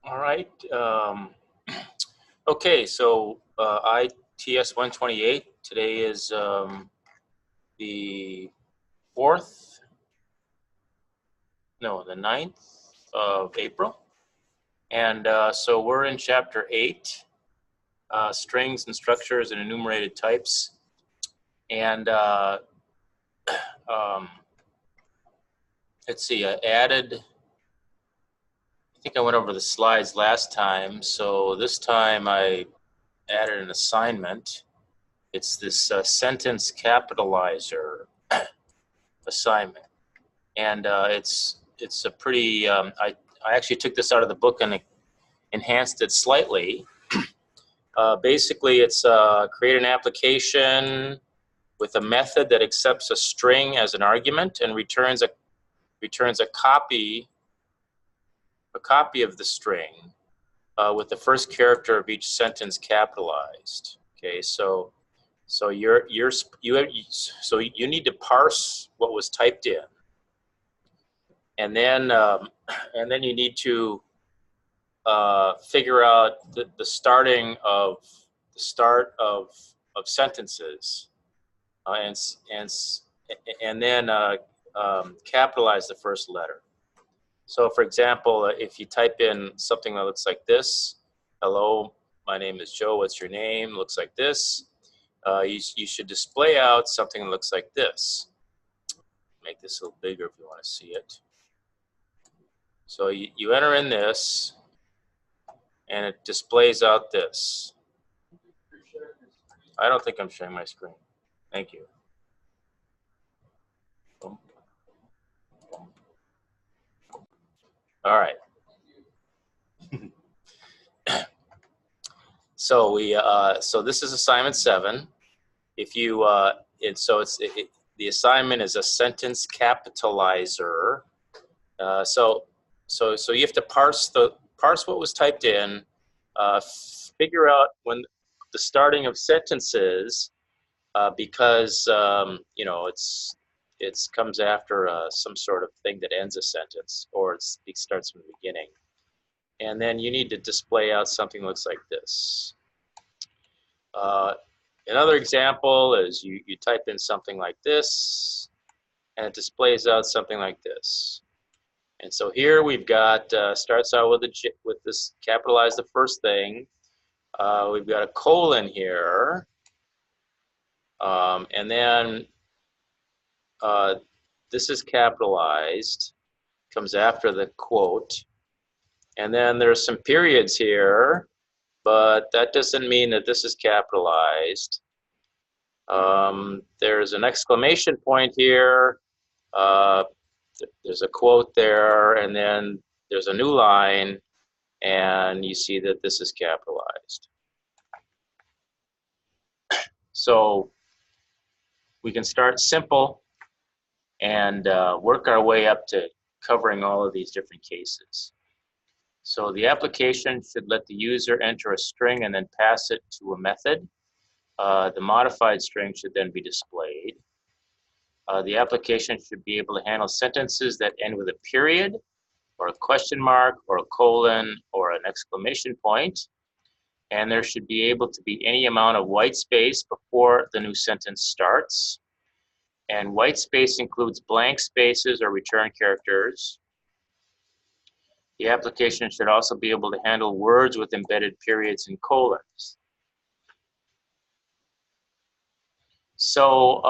All right. Okay, so ITS128. Today is the 4th, no, the 9th of April. And so we're in Chapter 8, Strings and Structures and Enumerated Types. And let's see, I think I went over the slides last time. So this time I added an assignment. It's this sentence capitalizer assignment, and it's a pretty. I actually took this out of the book and enhanced it slightly. Basically, it's create an application with a method that accepts a string as an argument and returns a copy of the string with the first character of each sentence capitalized. Okay, so you need to parse what was typed in, and then you need to figure out the start of sentences, and then capitalize the first letter. So, for example, if you type in something that looks like this, hello, my name is Joe, what's your name? Looks like this. You should display out something that looks like this. Make this a little bigger if you want to see it. So you enter in this, and it displays out this. I don't think I'm sharing my screen. Thank you. All right. So so this is assignment 7. If you the assignment is a sentence capitalizer. So you have to parse what was typed in, figure out when the starting of sentences, because it comes after some sort of thing that ends a sentence, or it starts from the beginning. And then you need to display out something that looks like this. Another example is you type in something like this, and it displays out something like this. And so here we've got, starts out with this, capitalize the first thing. We've got a colon here. And then this is capitalized, comes after the quote. And then there's some periods here, but that doesn't mean that this is capitalized. There's an exclamation point here. There's a quote there, and then there's a new line, and you see that this is capitalized. So we can start simple and work our way up to covering all of these different cases. So the application should let the user enter a string and then pass it to a method. The modified string should then be displayed. The application should be able to handle sentences that end with a period, or a question mark, or a colon, or an exclamation point. And there should be able to be any amount of white space before the new sentence starts. And white space includes blank spaces or return characters. The application should also be able to handle words with embedded periods and colons. So,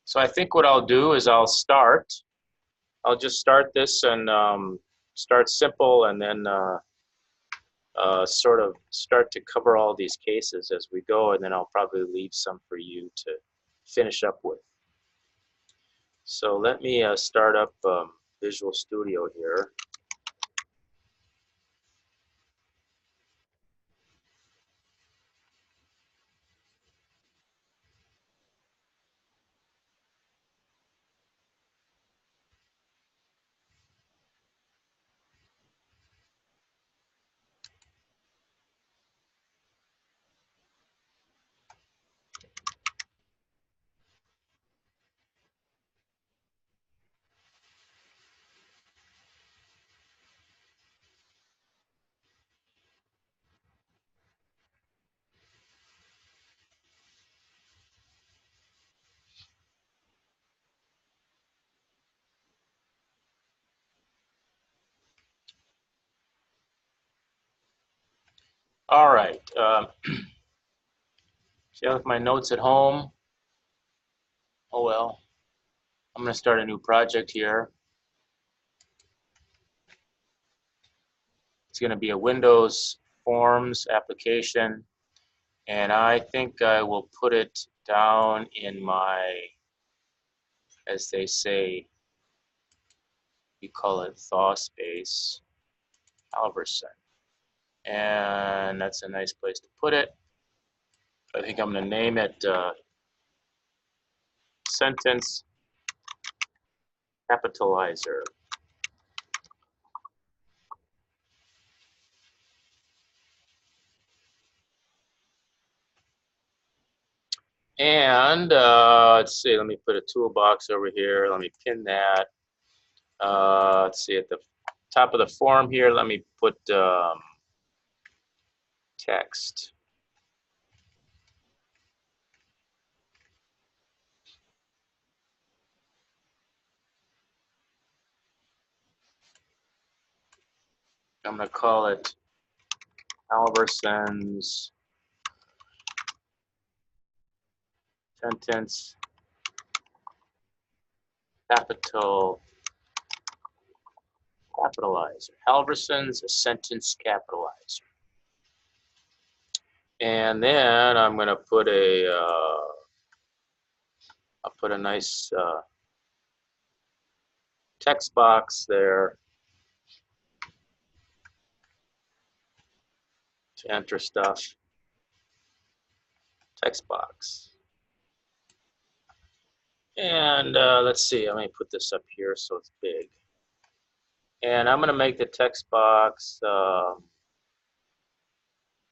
so I think what I'll do is I'll just start this and start simple, and then sort of start to cover all these cases as we go, and then I'll probably leave some for you to finish up with. So let me start up Visual Studio here. All right. See, I left my notes at home. Oh well. I'm going to start a new project here. It's going to be a Windows Forms application, and I think I will put it down in my, as they say, we call it thaw space, Halverson. And that's a nice place to put it. I think I'm going to name it Sentence Capitalizer. And let's see, let me put a toolbox over here. Let me pin that. Let's see, at the top of the form here, let me put text. I'm going to call it Halverson's Sentence Capitalizer. Halverson's Sentence Capitalizer. And then I'm going to put I'll put a nice text box there to enter stuff. Text box. And let's see, let me put this up here so it's big. And I'm going to make the text box, I'm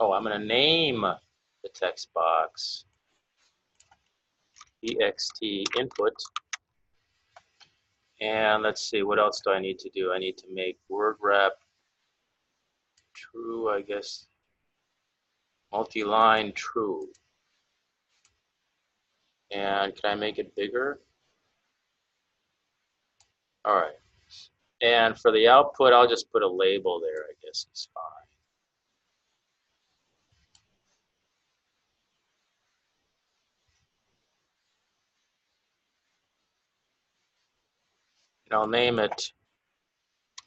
going to name the text box ext input. And let's see, what else do I need to do? I need to make word wrap true, I guess. Multi-line true. And can I make it bigger? All right. And for the output, I'll just put a label there, I guess it's fine. And I'll name it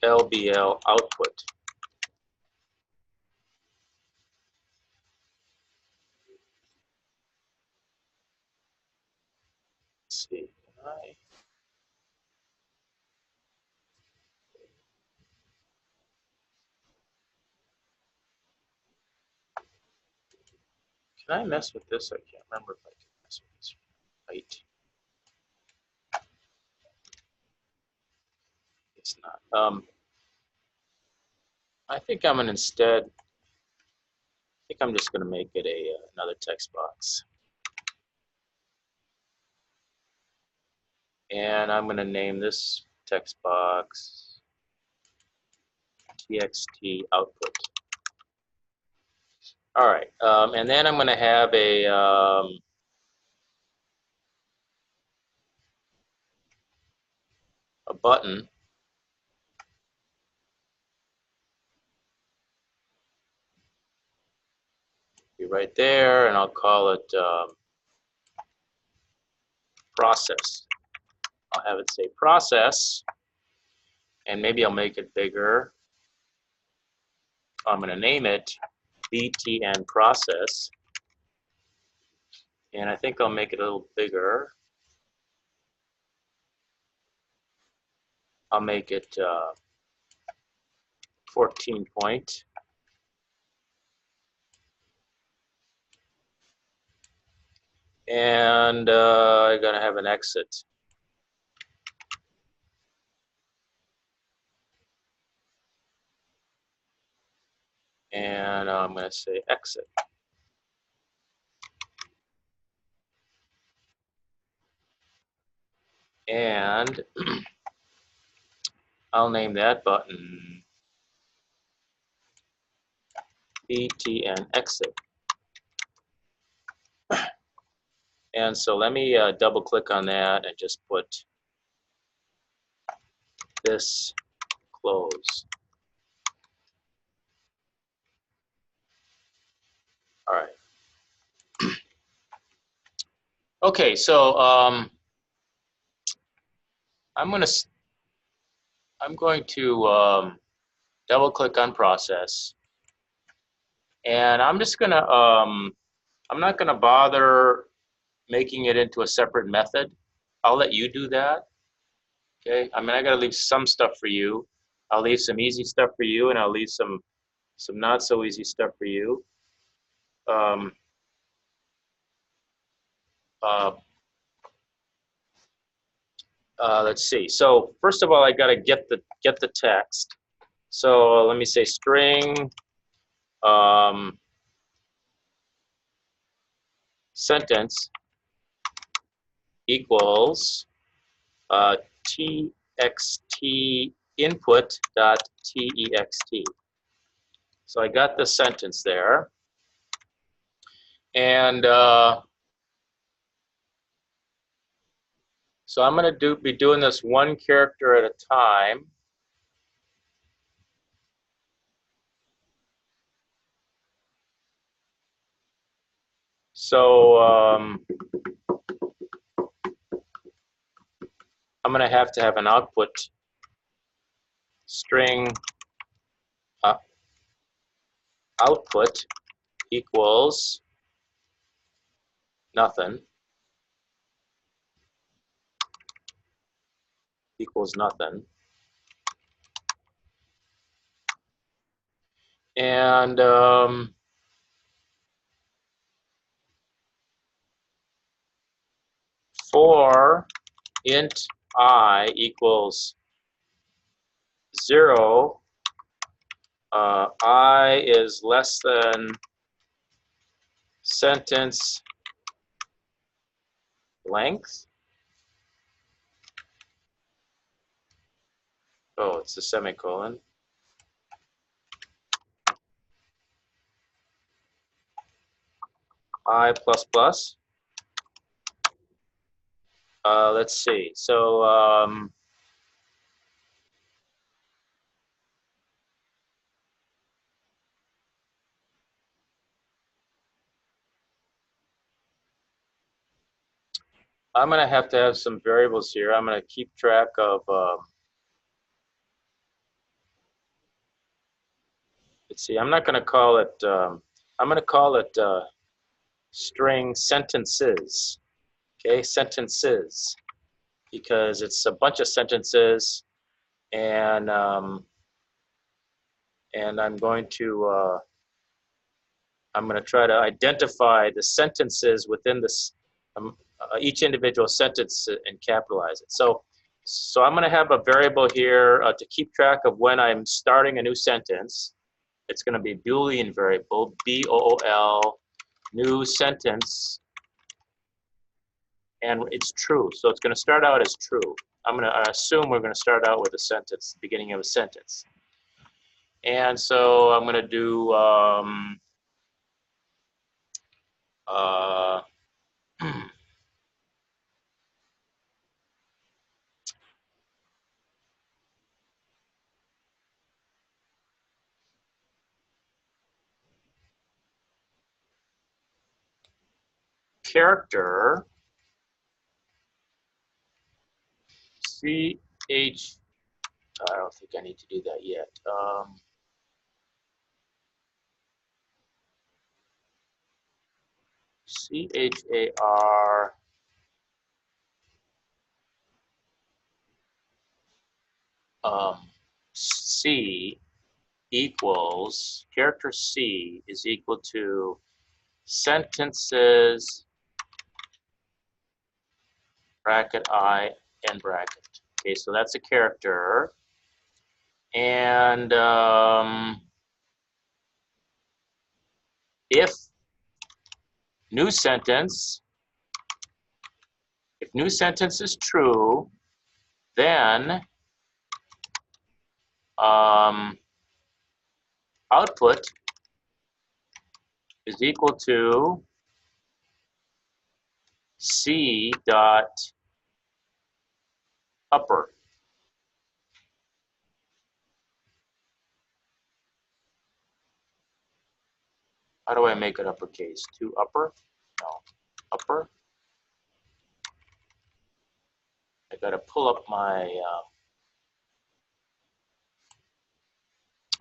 LBL output. Let's see, can I mess with this? I can't remember if I can mess with this. Right. It's not. I think I'm gonna instead, I think I'm just gonna make it another text box. And I'm gonna name this text box txt output. All right, and then I'm gonna have a button be right there, and I'll call it process. I'll have it say process, and maybe I'll make it bigger. I'm going to name it BTN process, and I think I'll make it a little bigger. I'll make it 14 point. And I'm going to have an exit. And I'm going to say exit. And I'll name that button BTN exit. And so let me double click on that and just put this close. Okay, so I'm going to double click on process, and I'm just gonna I'm not gonna bother making it into a separate method. I'll let you do that. Okay, I mean, I gotta leave some stuff for you. I'll leave some easy stuff for you, and I'll leave some not so easy stuff for you. Um, uh, let's see. So first of all, I gotta get the text. So let me say string sentence equals txt input dot text. So I got the sentence there, and so I'm going to be doing this one character at a time. So I'm going to have an output string output equals nothing, and for int I equals 0, I is less than sentence length. Oh, it's a semicolon. I plus plus. Let's see. So I'm going to have some variables here. I'm going to keep track of, let's see, I'm not going to call it, I'm going to call it string sentences, okay, sentences, because it's a bunch of sentences, and I'm going to try to identify the sentences within this, each individual sentence and capitalize it. So I'm going to have a variable here to keep track of when I'm starting a new sentence. It's going to be Boolean variable, BOOL, new sentence, and it's true. So it's going to start out as true. I'm going to assume we're going to start out with a sentence, the beginning of a sentence. And so I'm going to do character CH. I don't think I need to do that yet. CHAR C equals, character C is equal to sentences bracket I and bracket. Okay, so that's a character. And if new sentence is true, then output is equal to C dot upper. How do I make it uppercase? To upper? No. Upper? got to pull up my.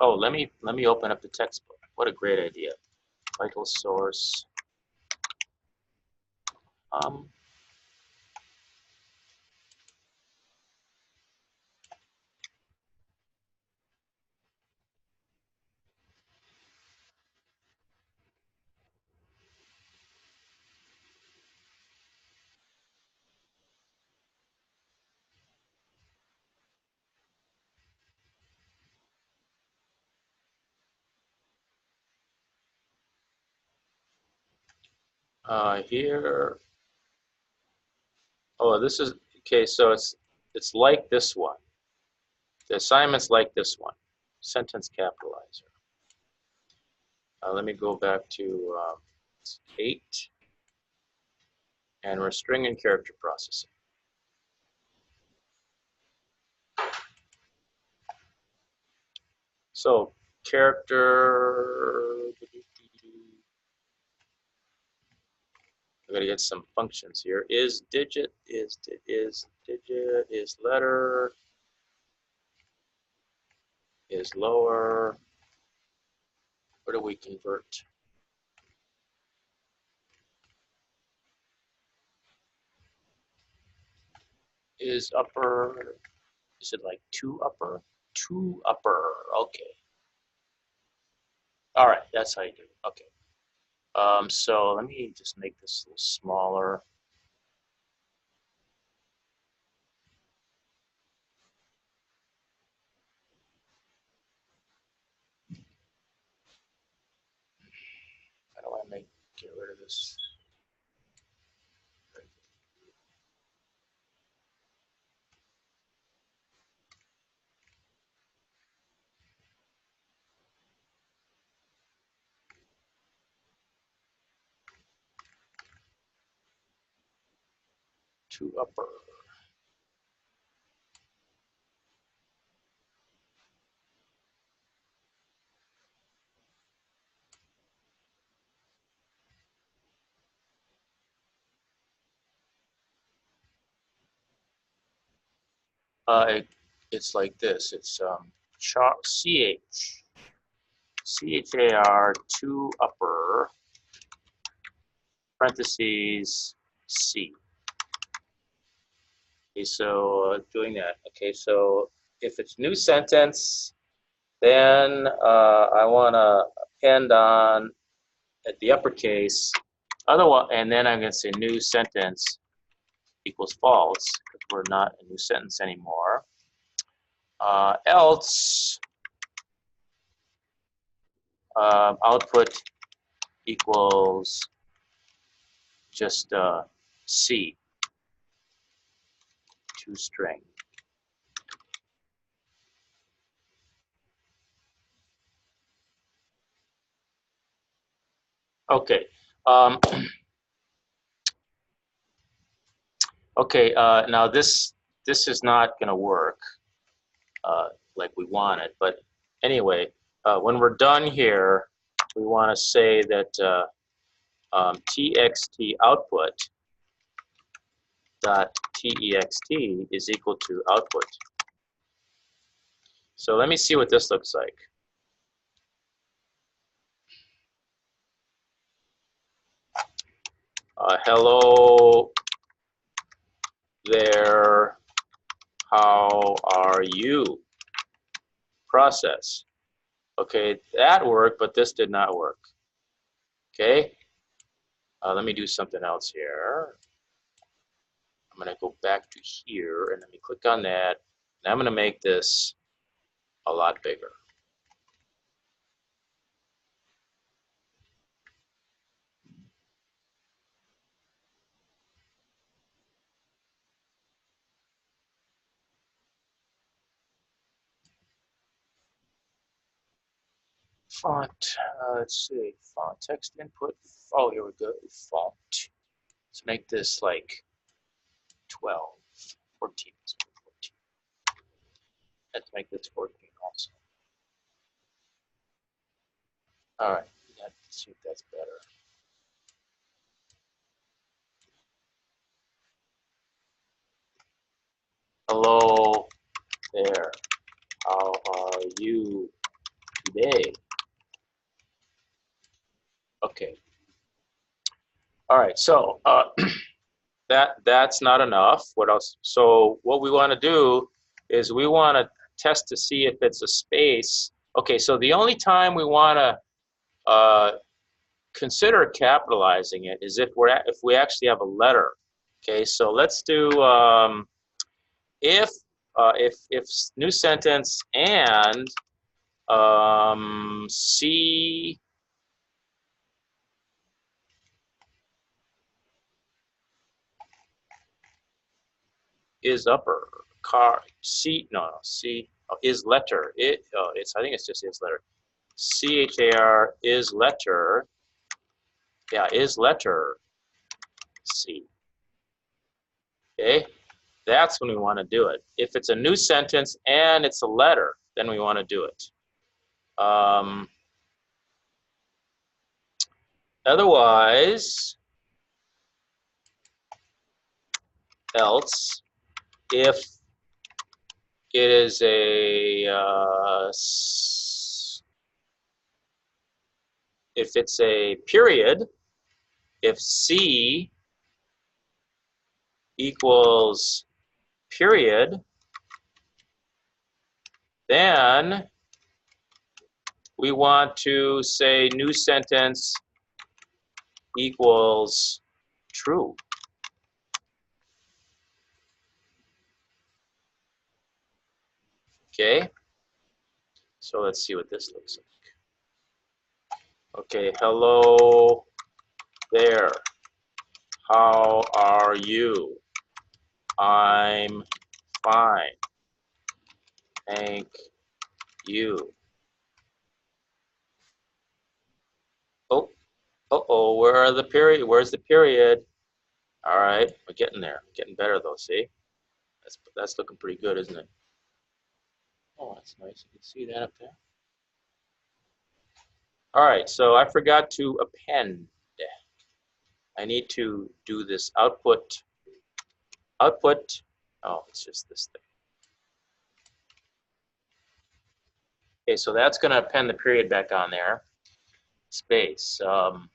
Oh, let me open up the textbook. What a great idea! Title source. Um, here. Oh, this is okay. So it's like this one. The assignment's like this one. Sentence capitalizer. Let me go back to 8, and we're string and character processing. So character. I'm gonna get some functions here. Is digit, is digit, is letter, is lower. Where do we convert? Is upper, is it like 2 upper? 2 upper, okay. All right, that's how you do it, okay. So let me just make this a little smaller. How do I get rid of this? Two upper. It's like this. It's char 2 upper parentheses C. Okay, so doing that. Okay, so if it's new sentence, then I want to append on at the uppercase. Otherwise, and then I'm going to say new sentence equals false because we're not a new sentence anymore. Else output equals just C to string. Okay. Okay. Now this is not going to work like we want it, but anyway, when we're done here, we want to say that txt output dot text is equal to output. So let me see what this looks like. Hello there, how are you? Process. Okay, that worked, but this did not work. Okay, let me do something else here. I'm going to go back to here, and let me click on that, and I'm going to make this a lot bigger. Font, let's see, font text input. Oh, here we go, font. Let's make this like 12, 14. Let's make 14. Let's make this 14 also. All right, let's see if that's better. Hello there. How are you today? Okay. All right. So that's not enough. What else? So what we want to do is we want to test to see if it's a space. Okay. So the only time we want to consider capitalizing it is if we actually have a letter. Okay. So let's do if new sentence and C is upper, car C no C is letter, it's I think it's just is letter, CHAR is letter, yeah, is letter C. Okay, that's when we want to do it. If it's a new sentence and it's a letter, then we want to do it. Otherwise, else, if it is if it's a period, if C equals period, then we want to say new sentence equals true. Okay, so let's see what this looks like. Okay, hello there. How are you? I'm fine. Thank you. Oh, uh-oh, where are the period? Where's the period? All right, we're getting there. Getting better though, see? That's looking pretty good, isn't it? Oh, that's nice. You can see that up there. All right, so I forgot to append. I need to do this output. Output. Oh, it's just this thing. Okay, so that's going to append the period back on there. Space. Um,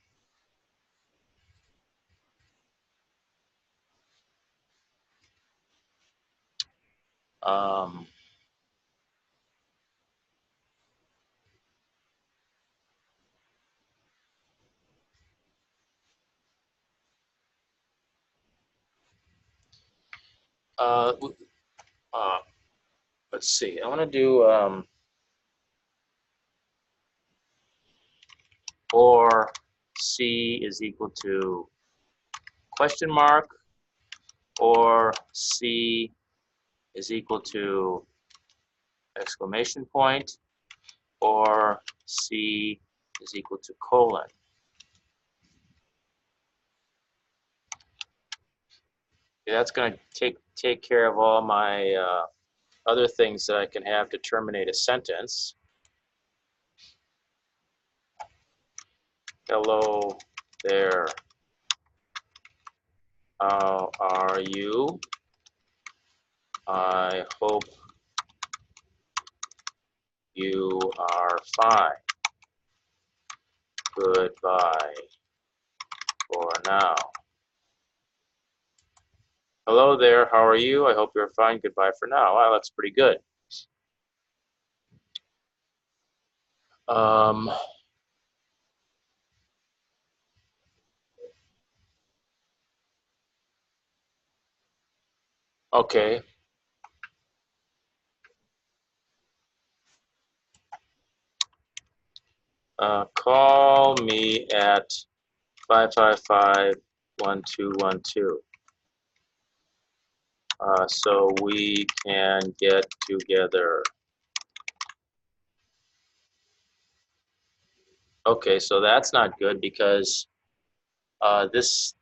uh, uh, let's see. I want to do or C is equal to question mark, or C is equal to exclamation point, or C is equal to colon. Okay, that's going to take care of all my other things that I can have to terminate a sentence. Hello there. How are you? I hope you are fine. Goodbye for now. Hello there. How are you? I hope you're fine. Goodbye for now. Wow, that's pretty good. Okay. Call me at 555-1212. So we can get together. Okay, so that's not good because there's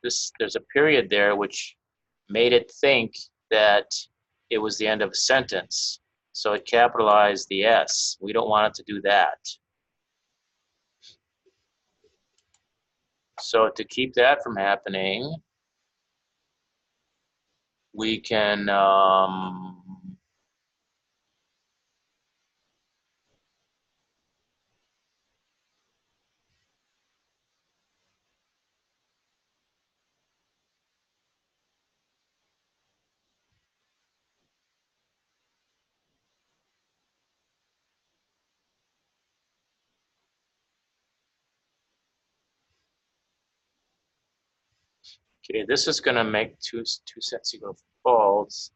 a period there which made it think that it was the end of a sentence. So it capitalized the S. We don't want it to do that. So to keep that from happening, we can Okay, this is going to make two sets equal false.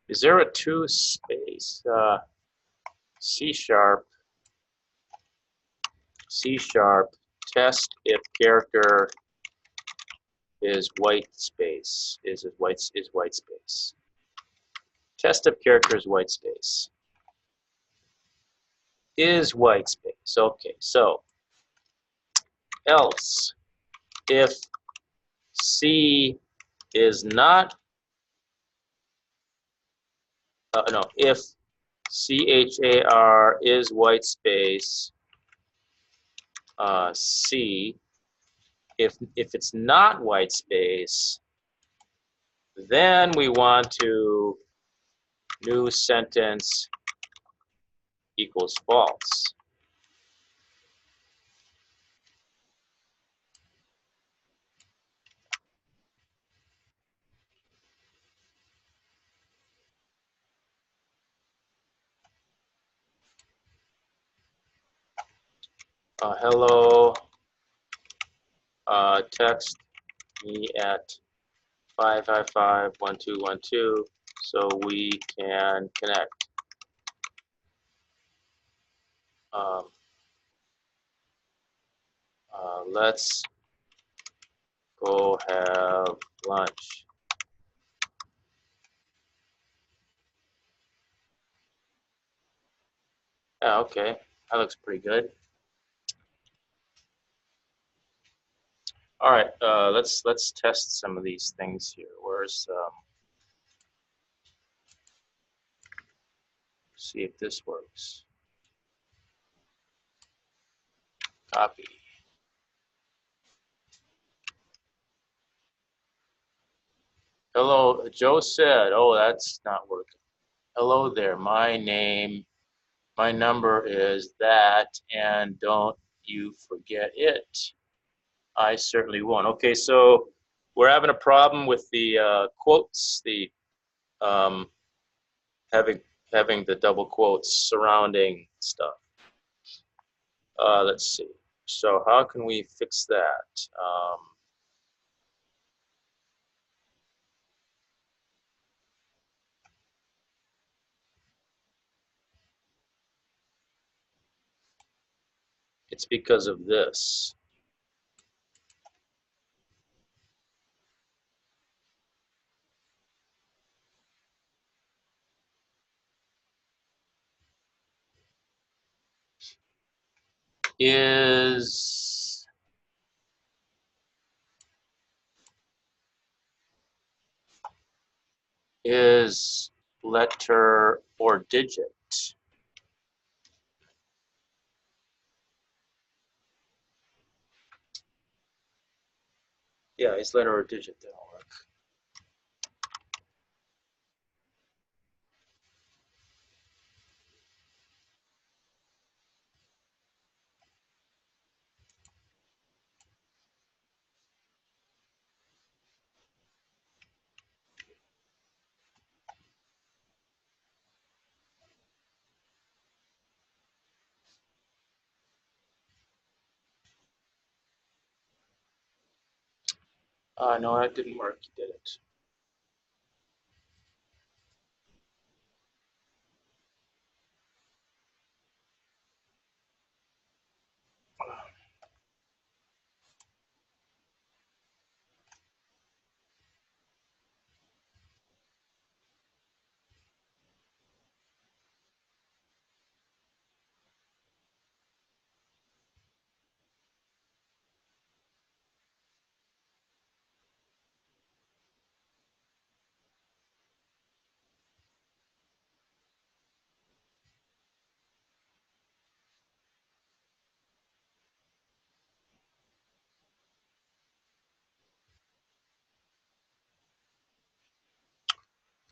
Is there a two space C sharp test if character is white space is white space. Test if character is white space. Is white space. Okay, so else if C is not no, if CHAR is white space C, if it's not white space, then we want to new sentence equals false. Hello, text me at 555-1212 so we can connect. Let's go have lunch. Yeah, okay, that looks pretty good. All right, let's test some of these things here. Where's see if this works. Copy. Hello, Joe said. Oh, that's not working. Hello there. My number is that, and don't you forget it. I certainly won't. Okay, so we're having a problem with the quotes, the um, having the double quotes surrounding stuff. Let's see. So how can we fix that? It's because of this. Is letter or digit. Yeah, is letter or digit. That'll work. No, that didn't work. You did it.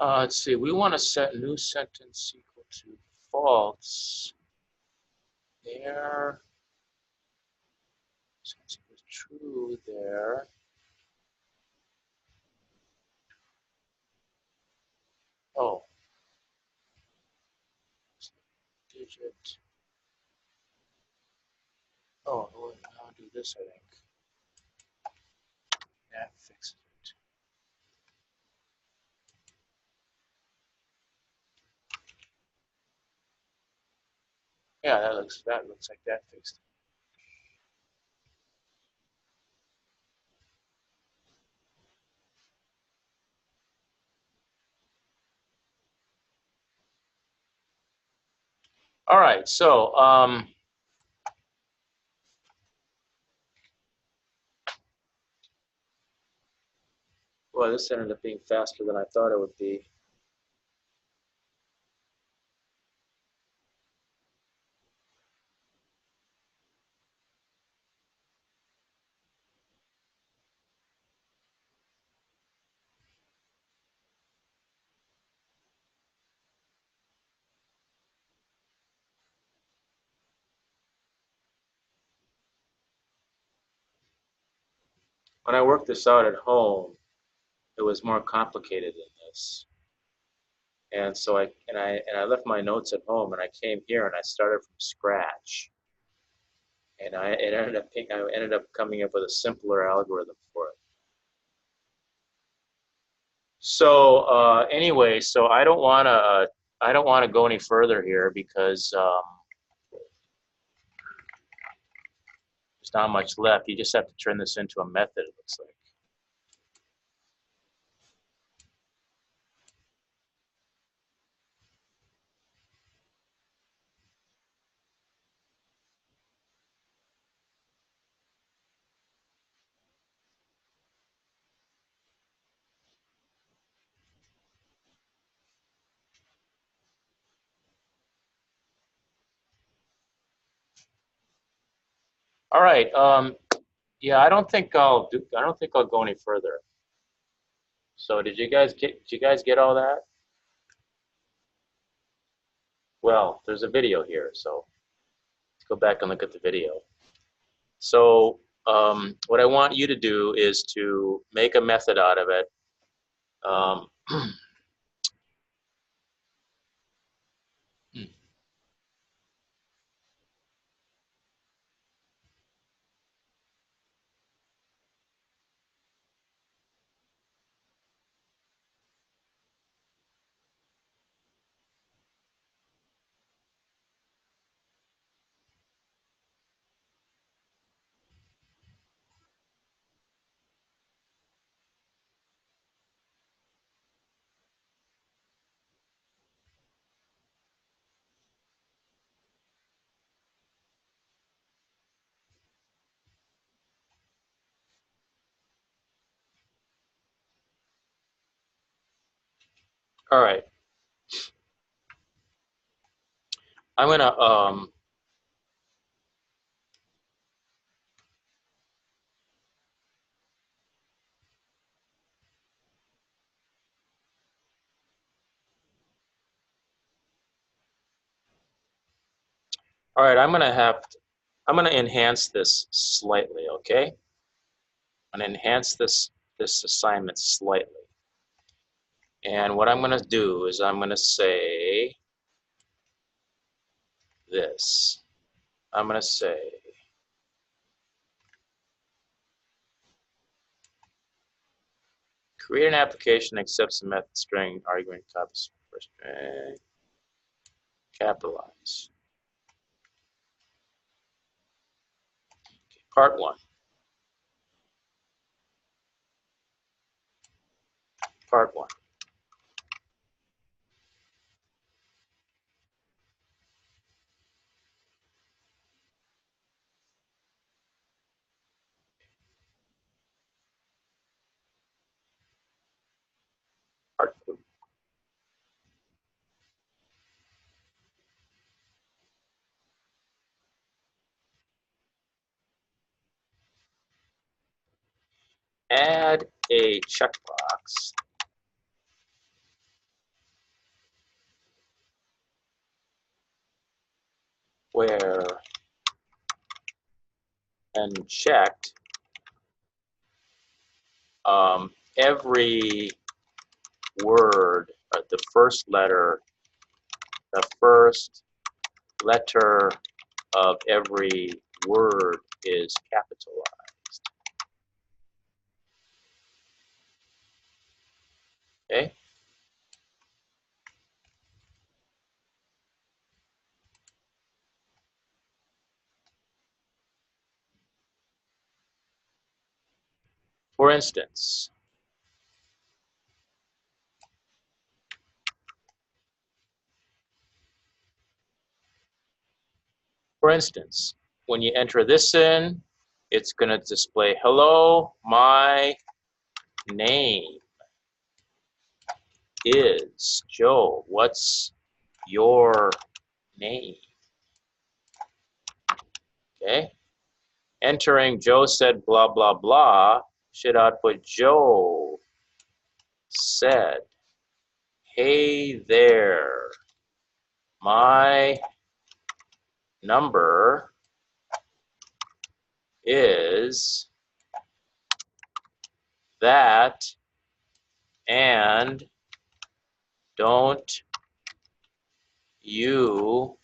Let's see. We want to set new sentence equal to false. There. Sentence equals true there. Oh. digit. Oh, I'll do this, I think. That fixes it. Yeah, that looks like that fixed it. All right, so well, this ended up being faster than I thought it would be. When I worked this out at home, it was more complicated than this. And so I left my notes at home, and I came here and I started from scratch. And I ended up coming up with a simpler algorithm for it. So anyway, so I don't want to go any further here because there's not much left. You just have to turn this into a method, it looks like. All right. Yeah, I don't think I'll go any further. So did you guys get all that? Well, there's a video here, so let's go back and look at the video. So what I want you to do is to make a method out of it. Um, all right. I'm gonna all right, I'm gonna enhance this slightly, okay? I'm gonna enhance this assignment slightly. And what I'm gonna do is I'm gonna say this. I'm gonna say create an application that accepts the method string argument copies first string, capitalize. Part one. Part one. Part two. Add a checkbox where unchecked every word, the first letter, the first letter of every word is capitalized. Okay? For instance, when you enter this in, it's going to display, hello, my name is Joe. What's your name? Okay? Entering Joe said blah, blah, blah should output Joe said, hey there, my number is that, and don't you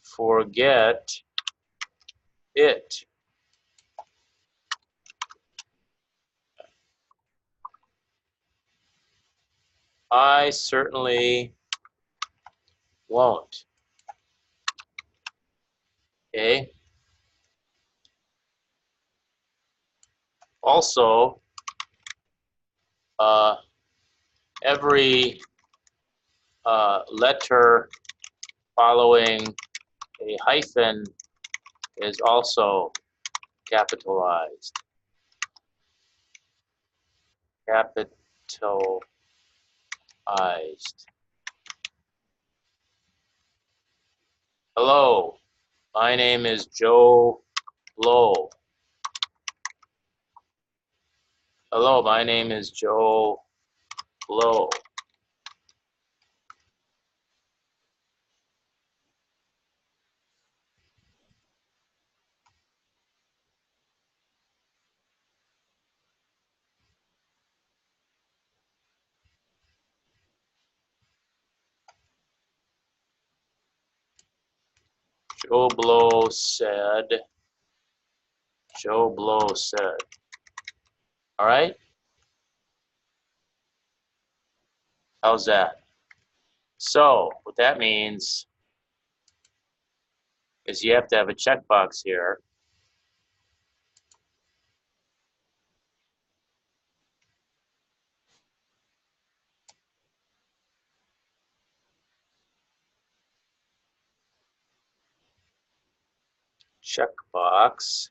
forget it. I certainly won't. Okay? Also, every letter following a hyphen is also capitalized. Capitalized. Hello, my name is Joe Blow. Hello, my name is Joe Blow. Joe Blow said. Joe Blow said. All right? How's that? So, what that means is you have to have a checkbox here. Checkbox.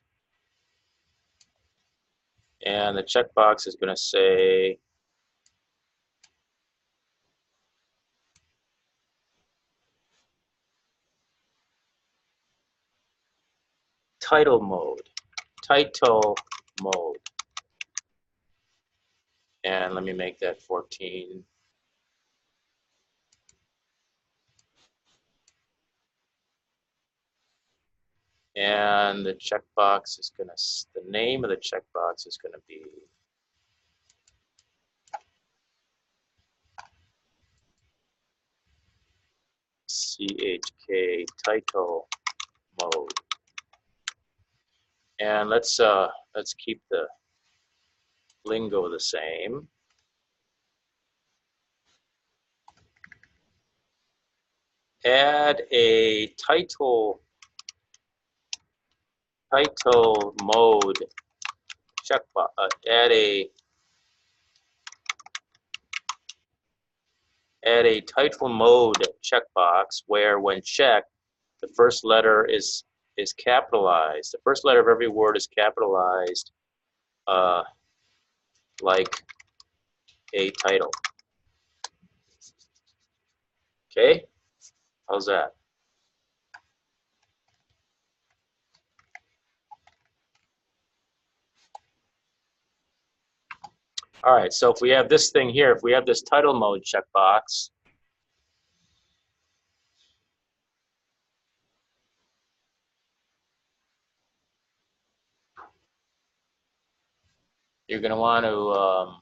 And the checkbox is going to say title mode. Title mode. And let me make that 14. And the checkbox is going to, the name of the checkbox is going to be CHK title mode. And let's keep the lingo the same. Add a title mode checkbox. Add a title mode checkbox where, when checked, the first letter is capitalized. The first letter of every word is capitalized, like a title. Okay? How's that? All right, so if we have this thing here, if we have this title mode checkbox, you're going to want to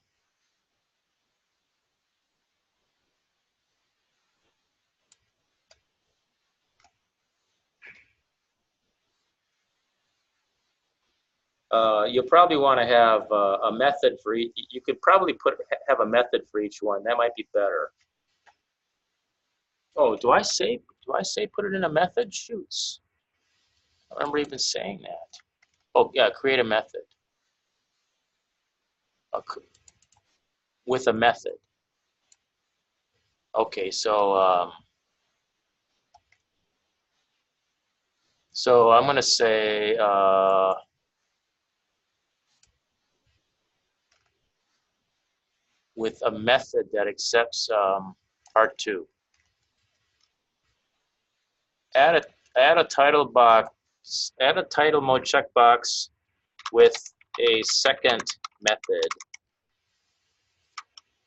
you'll probably want to have a method for each. You could probably have a method for each one. That might be better. Oh, do I say put it in a method? Shoots. I don't remember even saying that. Oh yeah, create a method. With a method. Okay, so I'm going to say with a method that accepts part 2. Add a title box. Add a title mode checkbox with a second method.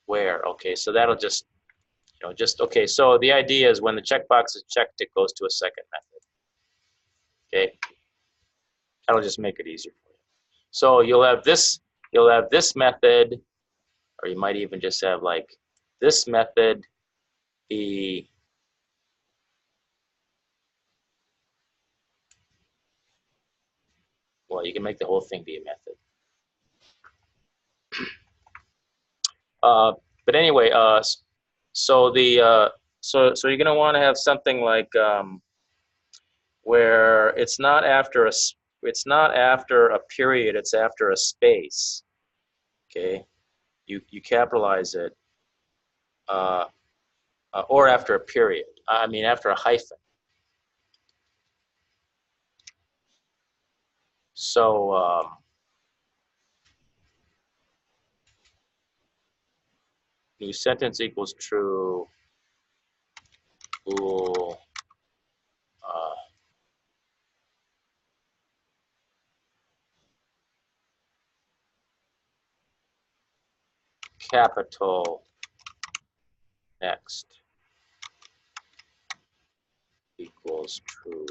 Where? Okay, so that'll just okay. So the idea is when the checkbox is checked, it goes to a second method. Okay, that'll just make it easier for you. So you'll have this method, or you might even just have like this method be well, you can make the whole thing be a method. But anyway, so the so you're gonna want to have something like where it's not after a period, it's after a space. Okay, you capitalize it, or after a period. I mean after a hyphen. So new sentence equals true. Bool. Capital next equals true.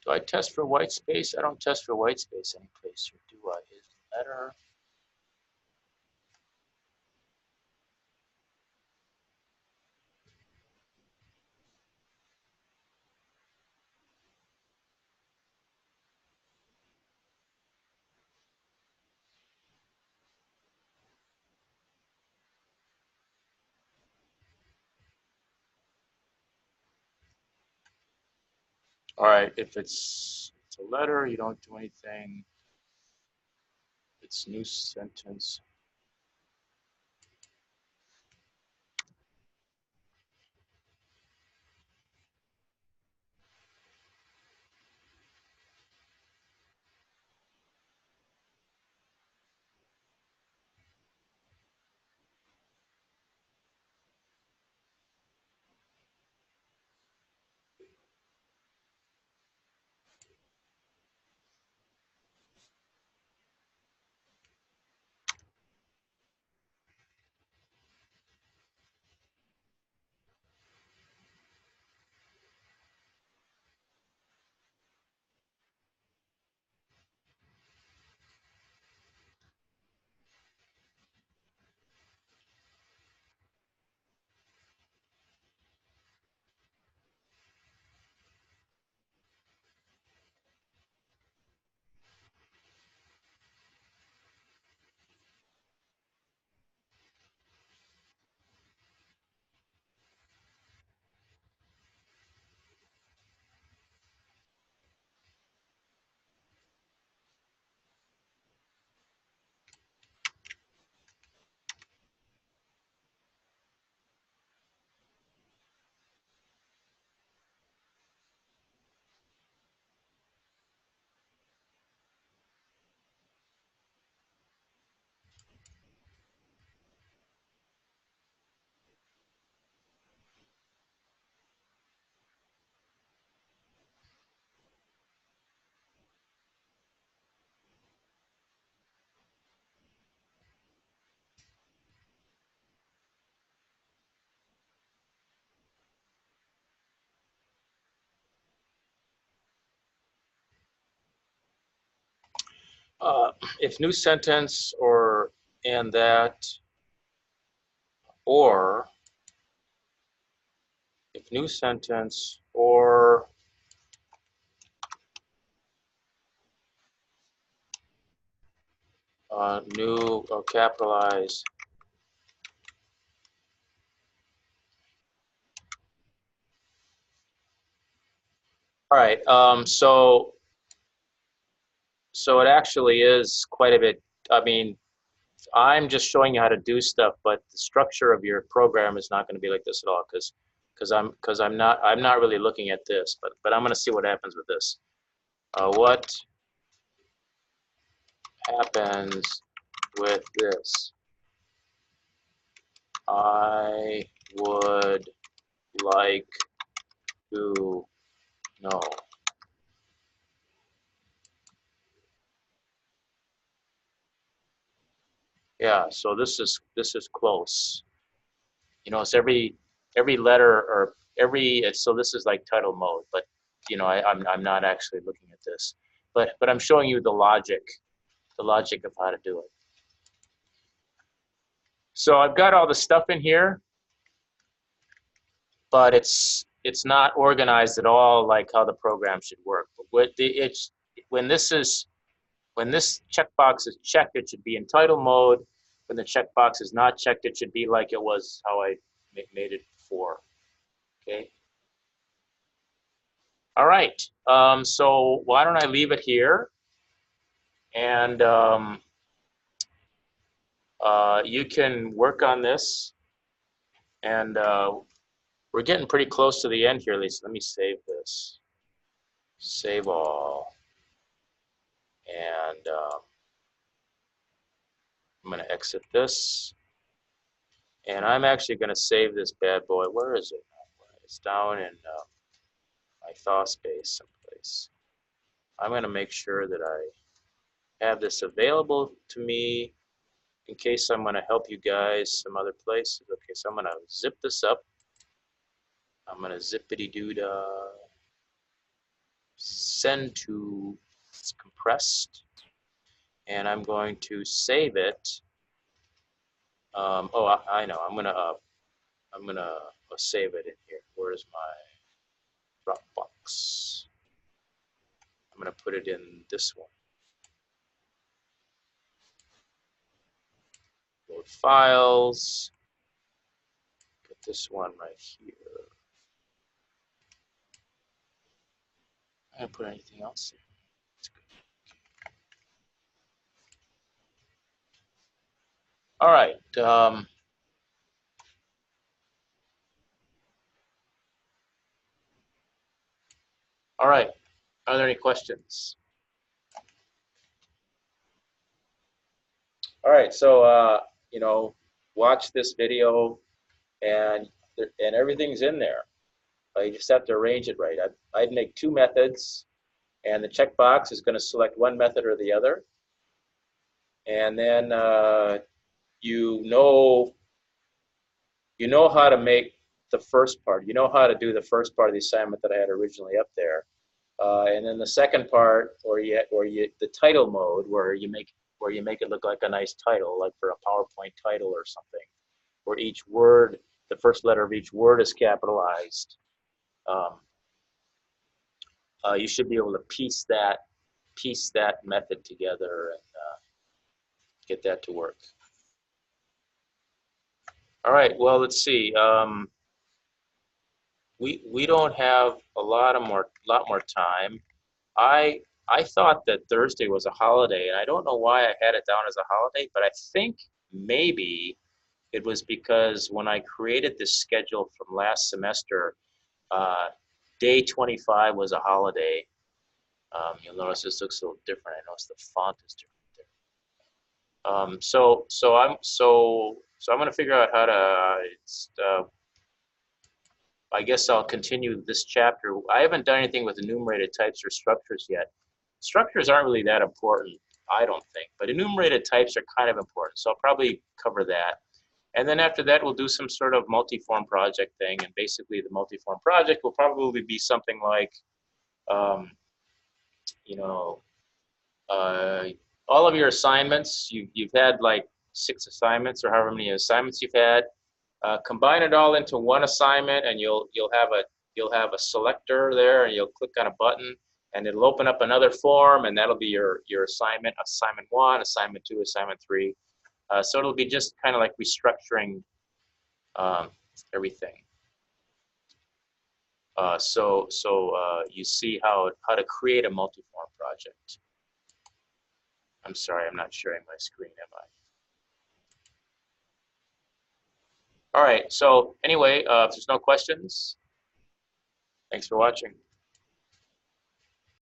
Do I test for white space? I don't test for white space any place here, do I? Is letter. All right, if it's a letter, you don't do anything. It's new sentence. if new sentence or and that, or if new sentence or new capitalize. All right. So it actually is quite a bit. I mean, I'm just showing you how to do stuff, but the structure of your program is not going to be like this at all, because I'm not really looking at this, but I'm going to see what happens with this. What happens with this? I would like to know. Yeah, so this is close. You know, it's every letter or so this is like title mode, but you know, I'm not actually looking at this, but I'm showing you the logic of how to do it. So I've got all the stuff in here, but it's not organized at all like how the program should work. But when this checkbox is checked, it should be in title mode. When the checkbox is not checked, it should be like it was how I made it before. Okay. All right. So why don't I leave it here, and you can work on this, and we're getting pretty close to the end here, Lisa. Let me save this. Save all, and I'm going to exit this, and I'm actually going to save this bad boy. Where is it? It's down in my thaw space someplace. I'm going to make sure that I have this available to me in case I'm going to help you guys some other places. Okay, so I'm going to zip this up. I'm going to zippity-doo-dah, send to, it's compressed, and I'm going to save it. Oh, I know. I'm gonna save it in here. Where's my Dropbox? I'm gonna put it in this one. Load files. Get this one right here. I didn't put anything else in. That's good. All right. All right. Are there any questions? All right. So you know, watch this video, and everything's in there. You just have to arrange it right. I'd make two methods, and the checkbox is going to select one method or the other, and then you know how to make the first part. You know how to do the first part of the assignment that I had originally up there, and then the second part, the title mode, where you make it look like a nice title, like for a PowerPoint title or something, where each word, the first letter of each word is capitalized. Um, you should be able to piece that method together and get that to work. All right. Well, let's see. We don't have a lot more time. I I thought that Thursday was a holiday, and I don't know why I had it down as a holiday, but I think maybe it was because when I created this schedule from last semester, uh, day 25 was a holiday. You'll notice this looks a little different. I notice the font is different there. So I'm going to figure out how to. I guess I'll continue this chapter. I haven't done anything with enumerated types or structures yet. Structures aren't really that important, I don't think, but enumerated types are kind of important, so I'll probably cover that. And then after that, we'll do some sort of multi-form project thing, and basically the multi-form project will probably be something like, um, you know, all of your assignments, you've had like 6 assignments or however many assignments you've had. Combine it all into one assignment, and you'll have a selector there, and you'll click on a button, and it'll open up another form, and that'll be your assignment 1, assignment 2, assignment 3. So it'll be just kind of like restructuring everything. So you see how to create a multi-form project. I'm sorry, I'm not sharing my screen, am I? All right, so anyway, if there's no questions, thanks for watching.